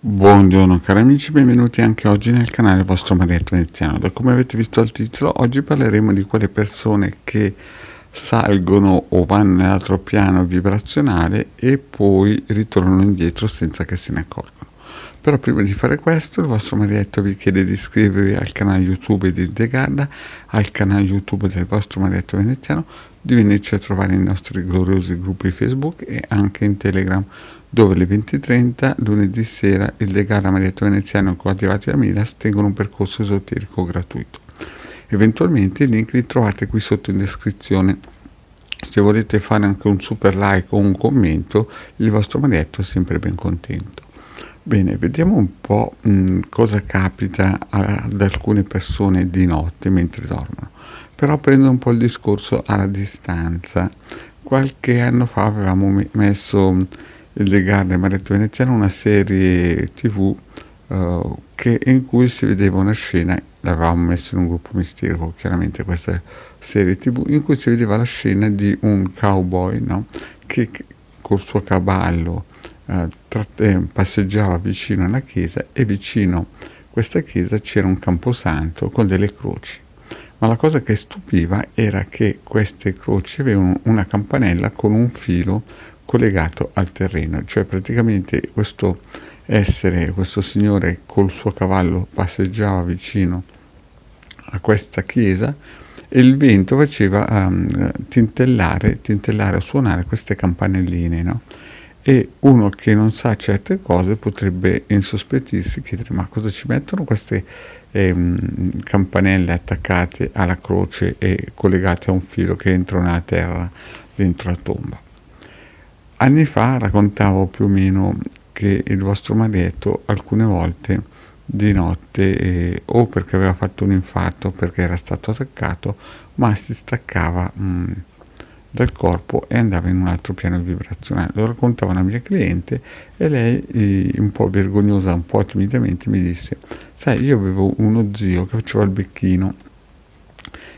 Buongiorno cari amici, benvenuti anche oggi nel canale vostro Marietto Veneziano. Da come avete visto al titolo, oggi parleremo di quelle persone che salgono o vanno nell'altro piano vibrazionale e poi ritornano indietro senza che se ne accorgano. Però prima di fare questo, il vostro Marietto vi chiede di iscrivervi al canale YouTube di The Garda, al canale YouTube del vostro Marietto Veneziano, di venirci a trovare nei nostri gloriosi gruppi Facebook e anche in Telegram, dove alle 20:30 lunedì sera il Legale Marietto Veneziano e coadiuvati da Milas tengono un percorso esoterico gratuito. Eventualmente i link li trovate qui sotto in descrizione. Se volete fare anche un super like o un commento, il vostro Marietto è sempre ben contento. Bene, vediamo un po' cosa capita ad alcune persone di notte mentre dormono. Però prendo un po' il discorso alla distanza. Qualche anno fa avevamo messo il Legale Marietto Veneziano una serie TV in cui si vedeva una scena, l'avevamo messo in un gruppo mistero, chiaramente questa serie TV, in cui si vedeva la scena di un cowboy, no? Che col suo cavallo passeggiava vicino alla chiesa e vicino a questa chiesa c'era un camposanto con delle croci. Ma la cosa che stupiva era che queste croci avevano una campanella con un filo collegato al terreno, cioè praticamente questo signore col suo cavallo passeggiava vicino a questa chiesa e il vento faceva tintellare o suonare queste campanelline, no? E uno che non sa certe cose potrebbe insospettirsi, chiedere ma cosa ci mettono queste campanelle attaccate alla croce e collegate a un filo che entra nella terra dentro la tomba. Anni fa raccontavo più o meno che il vostro Marietto alcune volte di notte o perché aveva fatto un infarto o perché era stato attaccato, ma si staccava dal corpo e andava in un altro piano vibrazionale. Lo raccontava una mia cliente e lei, un po' vergognosa, un po' timidamente, mi disse: sai, io avevo uno zio che faceva il becchino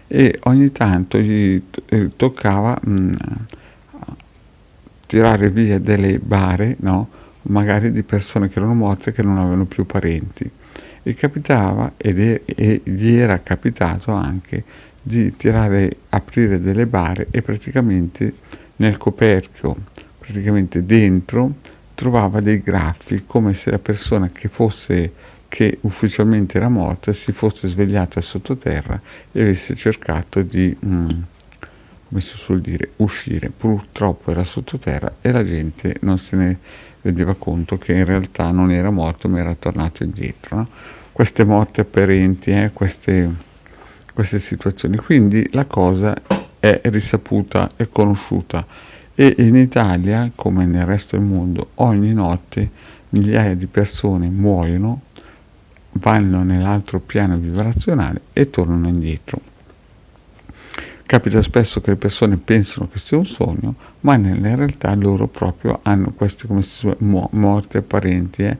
e ogni tanto gli toccava tirare via delle bare, no? Magari di persone che erano morte e che non avevano più parenti. E capitava, e gli era capitato anche di aprire delle bare e praticamente nel coperchio, praticamente dentro, trovava dei graffi come se la persona che ufficialmente era morta si fosse svegliata sottoterra e avesse cercato di, come si suol dire, uscire. Purtroppo era sottoterra e la gente non se ne rendeva conto che in realtà non era morto ma era tornato indietro, no? Queste morti apparenti, queste situazioni. Quindi la cosa è risaputa e conosciuta e in Italia, come nel resto del mondo, ogni notte migliaia di persone muoiono, vanno nell'altro piano vibrazionale e tornano indietro. Capita spesso che le persone pensano che sia un sogno, ma nella realtà loro proprio hanno queste come morti apparenti,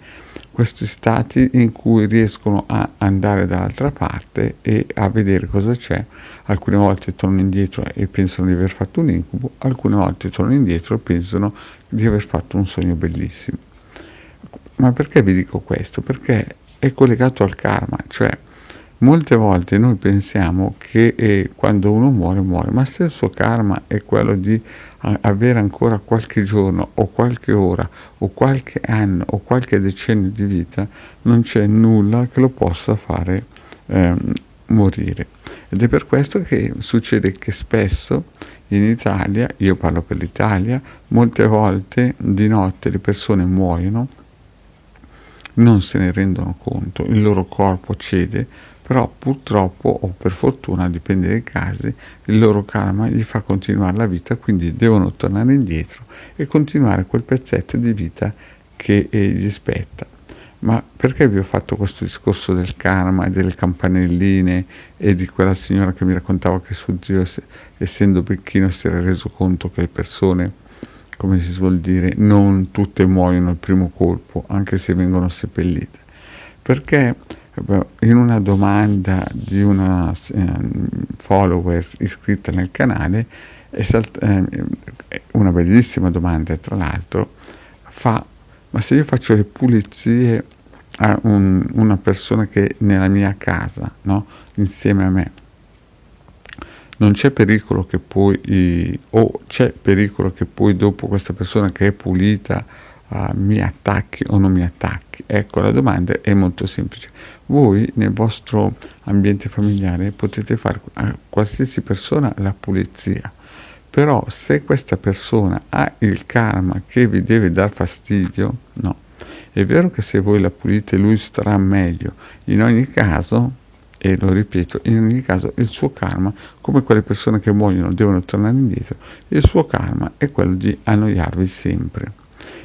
questi stati in cui riescono a andare dall'altra parte e a vedere cosa c'è. Alcune volte tornano indietro e pensano di aver fatto un incubo, alcune volte tornano indietro e pensano di aver fatto un sogno bellissimo. Ma perché vi dico questo? Perché è collegato al karma, cioè molte volte noi pensiamo che quando uno muore, ma se il suo karma è quello di avere ancora qualche giorno o qualche ora o qualche anno o qualche decennio di vita, non c'è nulla che lo possa fare morire. Ed è per questo che succede che spesso in Italia, io parlo per l'Italia, molte volte di notte le persone muoiono, non se ne rendono conto, il loro corpo cede, però purtroppo o per fortuna, dipende dai casi, il loro karma gli fa continuare la vita, quindi devono tornare indietro e continuare quel pezzetto di vita che gli spetta. Ma perché vi ho fatto questo discorso del karma e delle campanelline e di quella signora che mi raccontava che suo zio, essendo becchino, si era reso conto che le persone, come si suol dire, non tutte muoiono al primo colpo, anche se vengono seppellite? Perché in una domanda di una follower iscritta nel canale, una bellissima domanda tra l'altro, ma se io faccio le pulizie a una persona che è nella mia casa, no? Insieme a me. Non c'è pericolo che poi, o c'è pericolo che poi dopo questa persona che è pulita mi attacchi o non mi attacchi? Ecco, la domanda è molto semplice. Voi nel vostro ambiente familiare potete fare a qualsiasi persona la pulizia, però se questa persona ha il karma che vi deve dar fastidio, no. È vero che se voi la pulite lui starà meglio, in ogni caso, e lo ripeto, in ogni caso il suo karma, come quelle persone che muoiono devono tornare indietro, il suo karma è quello di annoiarvi sempre.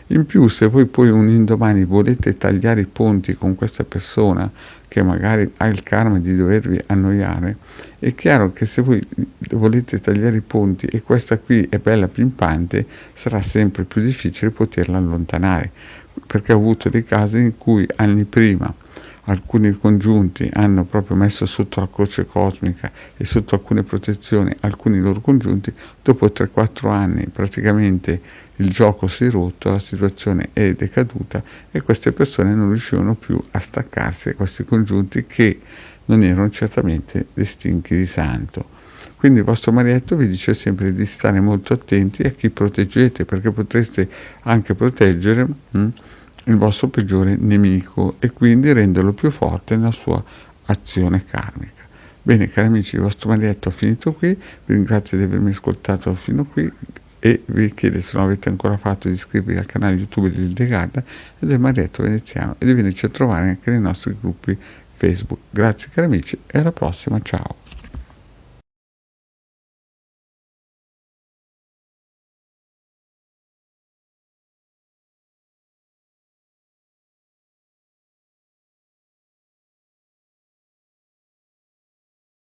In più, se voi poi un indomani volete tagliare i ponti con questa persona che magari ha il karma di dovervi annoiare, è chiaro che se voi volete tagliare i ponti e questa qui è bella pimpante, sarà sempre più difficile poterla allontanare, perché ho avuto dei casi in cui anni prima alcuni congiunti hanno proprio messo sotto la croce cosmica e sotto alcune protezioni alcuni loro congiunti, dopo 3-4 anni praticamente il gioco si è rotto, la situazione è decaduta e queste persone non riuscivano più a staccarsi da questi congiunti che non erano certamente distinti di santo. Quindi il vostro marietto vi dice sempre di stare molto attenti a chi proteggete, perché potreste anche proteggere il vostro peggiore nemico e quindi renderlo più forte nella sua azione karmica. Bene cari amici, il vostro marietto ha finito qui, vi ringrazio di avermi ascoltato fino qui e vi chiedo, se non avete ancora fatto, di iscrivervi al canale YouTube di Hildegarda e del marietto veneziano e di venirci a trovare anche nei nostri gruppi Facebook. Grazie cari amici e alla prossima, ciao!